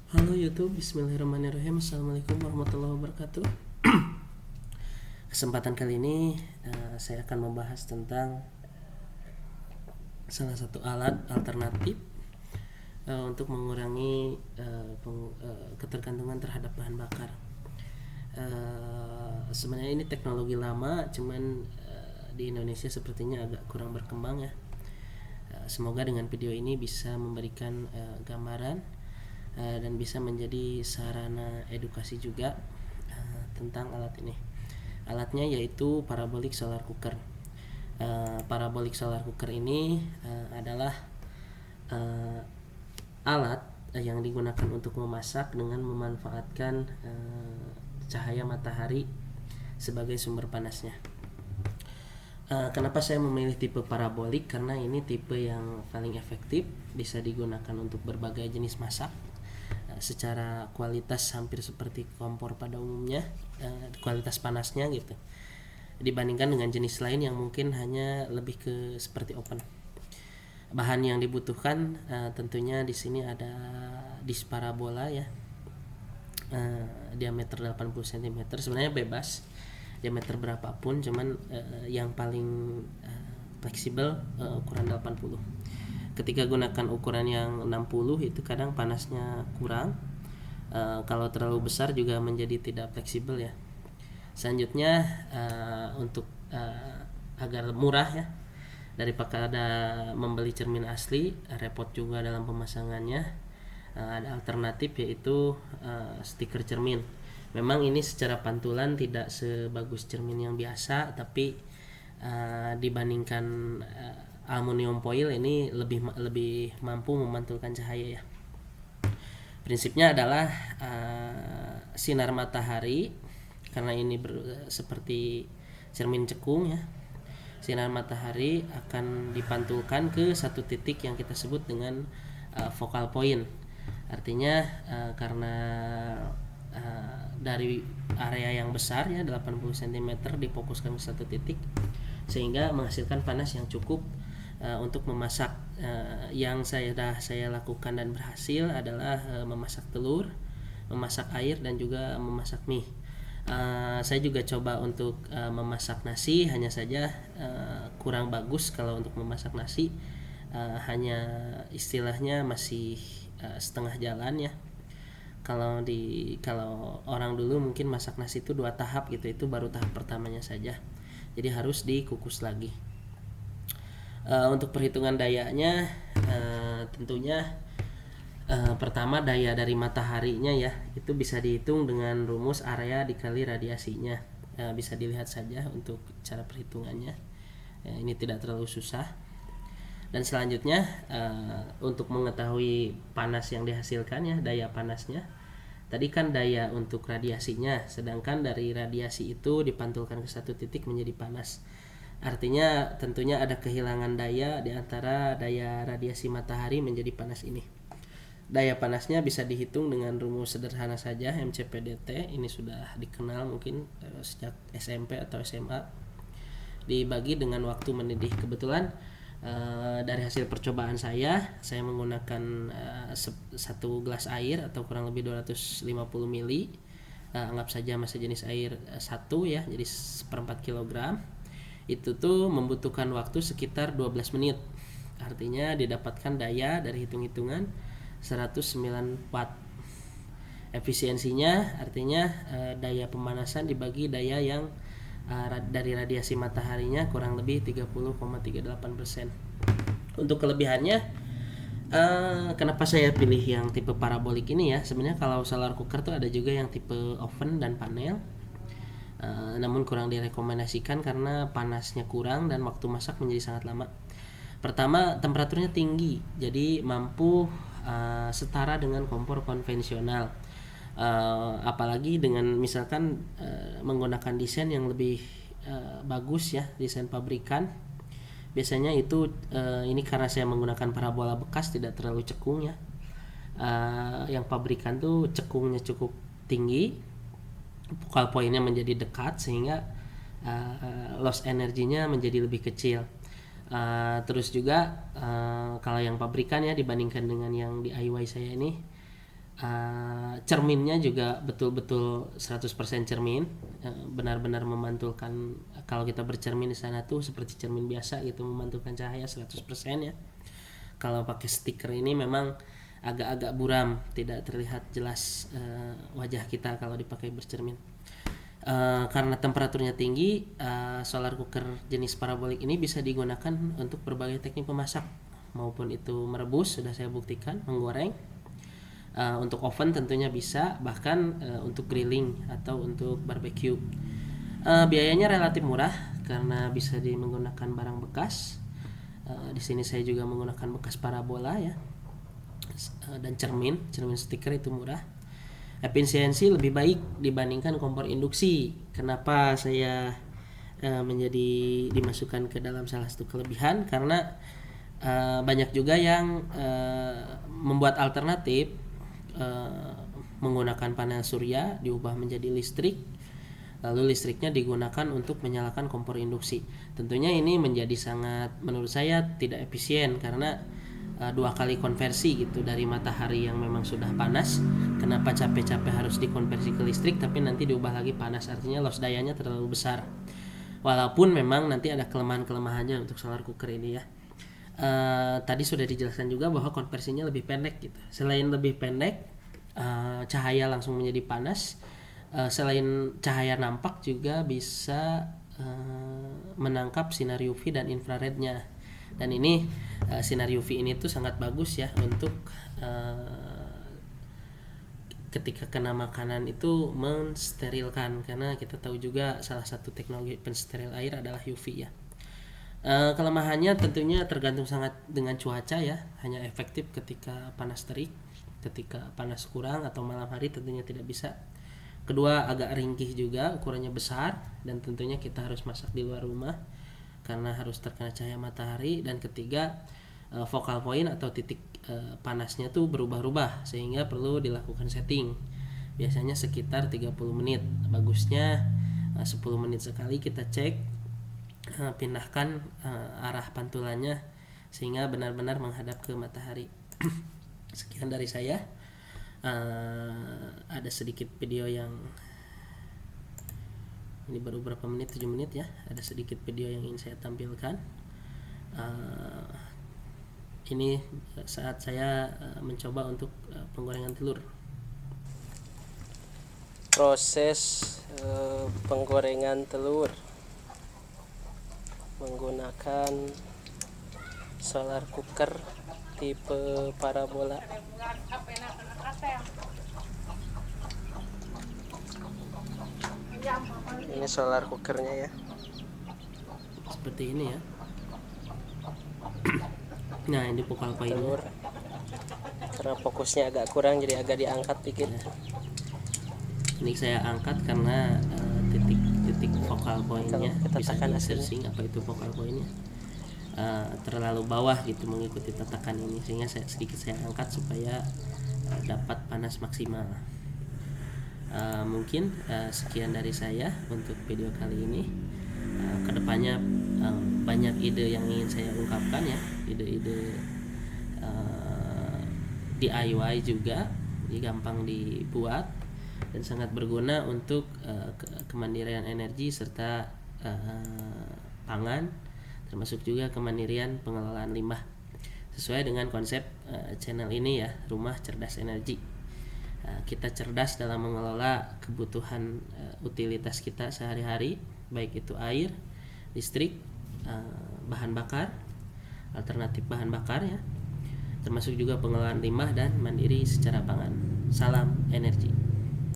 Halo YouTube, Bismillahirrahmanirrahim. Assalamualaikum warahmatullahi wabarakatuh. Kesempatan kali ini saya akan membahas tentang salah satu alat alternatif untuk mengurangi ketergantungan terhadap bahan bakar. Sebenarnya ini teknologi lama, cuman di Indonesia sepertinya agak kurang berkembang ya. Semoga dengan video ini bisa memberikan gambaran dan bisa menjadi sarana edukasi juga tentang alat ini. Alatnya yaitu parabolic solar cooker. Parabolic solar cooker ini adalah alat yang digunakan untuk memasak dengan memanfaatkan cahaya matahari sebagai sumber panasnya. Kenapa saya memilih tipe parabolik? Karena ini tipe yang paling efektif, bisa digunakan untuk berbagai jenis masak. Secara kualitas hampir seperti kompor pada umumnya, kualitas panasnya gitu, dibandingkan dengan jenis lain yang mungkin hanya lebih ke seperti oven. Bahan yang dibutuhkan tentunya di sini ada disk parabola ya, diameter 80 cm. Sebenarnya bebas diameter berapapun, cuman yang paling fleksibel ukuran 80. Ketika gunakan ukuran yang 60 itu kadang panasnya kurang. Kalau terlalu besar juga menjadi tidak fleksibel ya. Selanjutnya untuk agar murah ya, daripada membeli cermin asli repot juga dalam pemasangannya, ada alternatif yaitu stiker cermin. Memang ini secara pantulan tidak sebagus cermin yang biasa, tapi dibandingkan aluminium foil ini lebih mampu memantulkan cahaya ya. Prinsipnya adalah sinar matahari, karena ini seperti cermin cekung ya. Sinar matahari akan dipantulkan ke satu titik yang kita sebut dengan focal point. Artinya karena dari area yang besar ya 80 cm difokuskan ke satu titik, sehingga menghasilkan panas yang cukup untuk memasak. Yang saya lakukan dan berhasil adalah memasak telur, memasak air, dan juga memasak mie. Saya juga coba untuk memasak nasi, hanya saja kurang bagus kalau untuk memasak nasi. Hanya istilahnya masih setengah jalan ya. Kalau orang dulu mungkin masak nasi itu 2 tahap gitu, itu baru tahap pertamanya saja. Jadi harus dikukus lagi. Untuk perhitungan dayanya tentunya pertama daya dari mataharinya ya, itu bisa dihitung dengan rumus area dikali radiasinya. Bisa dilihat saja untuk cara perhitungannya. Ini tidak terlalu susah. Dan selanjutnya untuk mengetahui panas yang dihasilkan ya, daya panasnya. Tadi kan daya untuk radiasinya, sedangkan dari radiasi itu dipantulkan ke satu titik menjadi panas. Artinya tentunya ada kehilangan daya di antara daya radiasi matahari menjadi panas ini. Daya panasnya bisa dihitung dengan rumus sederhana saja, MCPDT. Ini sudah dikenal mungkin sejak SMP atau SMA. Dibagi dengan waktu mendidih. Kebetulan dari hasil percobaan saya menggunakan satu gelas air atau kurang lebih 250 ml. Anggap saja massa jenis air 1 ya, jadi 1/4 kg. Itu tuh membutuhkan waktu sekitar 12 menit. Artinya didapatkan daya dari hitung-hitungan 109 watt. Efisiensinya artinya daya pemanasan dibagi daya yang dari radiasi mataharinya kurang lebih 30,38%. Untuk kelebihannya, kenapa saya pilih yang tipe parabolik ini ya? Sebenarnya kalau solar cooker tuh ada juga yang tipe oven dan panel. Namun kurang direkomendasikan karena panasnya kurang dan waktu masak menjadi sangat lama. Pertama, temperaturnya tinggi, jadi mampu setara dengan kompor konvensional. Apalagi dengan misalkan menggunakan desain yang lebih bagus ya, desain pabrikan. Biasanya itu ini karena saya menggunakan parabola bekas, tidak terlalu cekung ya. Yang pabrikan tuh cekungnya cukup tinggi, focal pointnya menjadi dekat, sehingga loss energinya menjadi lebih kecil. Terus juga kalau yang pabrikan ya dibandingkan dengan yang DIY saya ini, Cerminnya juga betul-betul 100% cermin, benar-benar memantulkan. Kalau kita bercermin di sana tuh seperti cermin biasa gitu, memantulkan cahaya 100% ya. Kalau pakai stiker ini memang agak-agak buram, tidak terlihat jelas wajah kita kalau dipakai bercermin. Karena temperaturnya tinggi, solar cooker jenis parabolik ini bisa digunakan untuk berbagai teknik memasak, maupun itu merebus, sudah saya buktikan, menggoreng. Untuk oven tentunya bisa, bahkan untuk grilling atau untuk barbecue. Biayanya relatif murah karena bisa menggunakan barang bekas. Di sini saya juga menggunakan bekas parabola ya, dan cermin stiker itu murah. Efisiensi lebih baik dibandingkan kompor induksi. Kenapa saya dimasukkan ke dalam salah satu kelebihan? Karena banyak juga yang membuat alternatif, menggunakan panel surya diubah menjadi listrik, lalu listriknya digunakan untuk menyalakan kompor induksi. Tentunya ini menjadi sangat, menurut saya tidak efisien, karena 2 kali konversi gitu dari matahari yang memang sudah panas. Kenapa capek-capek harus dikonversi ke listrik tapi nanti diubah lagi panas, artinya loss dayanya terlalu besar. Walaupun memang nanti ada kelemahan-kelemahannya untuk solar cooker ini ya. Tadi sudah dijelaskan juga bahwa konversinya lebih pendek gitu. Selain lebih pendek, cahaya langsung menjadi panas. Selain cahaya nampak, juga bisa menangkap sinar UV dan infrarednya. Dan ini sinar UV ini tuh sangat bagus ya untuk ketika kena makanan itu mensterilkan, karena kita tahu juga salah satu teknologi pensteril air adalah UV ya. Kelemahannya tentunya tergantung sangat dengan cuaca ya, hanya efektif ketika panas terik. Ketika panas kurang atau malam hari tentunya tidak bisa. Kedua, agak ringkih juga, ukurannya besar, dan tentunya kita harus masak di luar rumah karena harus terkena cahaya matahari. Dan ketiga, focal point atau titik panasnya tuh berubah-ubah, sehingga perlu dilakukan setting. Biasanya sekitar 30 menit, bagusnya 10 menit sekali kita cek, pindahkan arah pantulannya sehingga benar-benar menghadap ke matahari. Sekian dari saya. Ada sedikit video yang ini baru berapa menit, 7 menit ya. Ada sedikit video yang ingin saya tampilkan. Ini saat saya mencoba untuk penggorengan telur. Proses penggorengan telur menggunakan solar cooker tipe parabola. Ini solar cookernya ya, seperti ini ya. Nah, ini focal point telur. Karena fokusnya agak kurang jadi agak diangkat dikit. Ini saya angkat karena titik focal point-nya bisa tekan apa itu focal point-nya terlalu bawah gitu mengikuti tatakan ini, sehingga saya angkat supaya dapat panas maksimal. Mungkin sekian dari saya untuk video kali ini. Kedepannya banyak ide yang ingin saya ungkapkan ya, ide-ide DIY juga, gampang dibuat dan sangat berguna untuk kemandirian energi serta pangan, termasuk juga kemandirian pengelolaan limbah, sesuai dengan konsep channel ini ya, Rumah Cerdas Energi. Kita cerdas dalam mengelola kebutuhan utilitas kita sehari-hari, baik itu air, listrik, bahan bakar, alternatif bahan bakar ya, termasuk juga pengelolaan limbah dan mandiri secara pangan. Salam energi.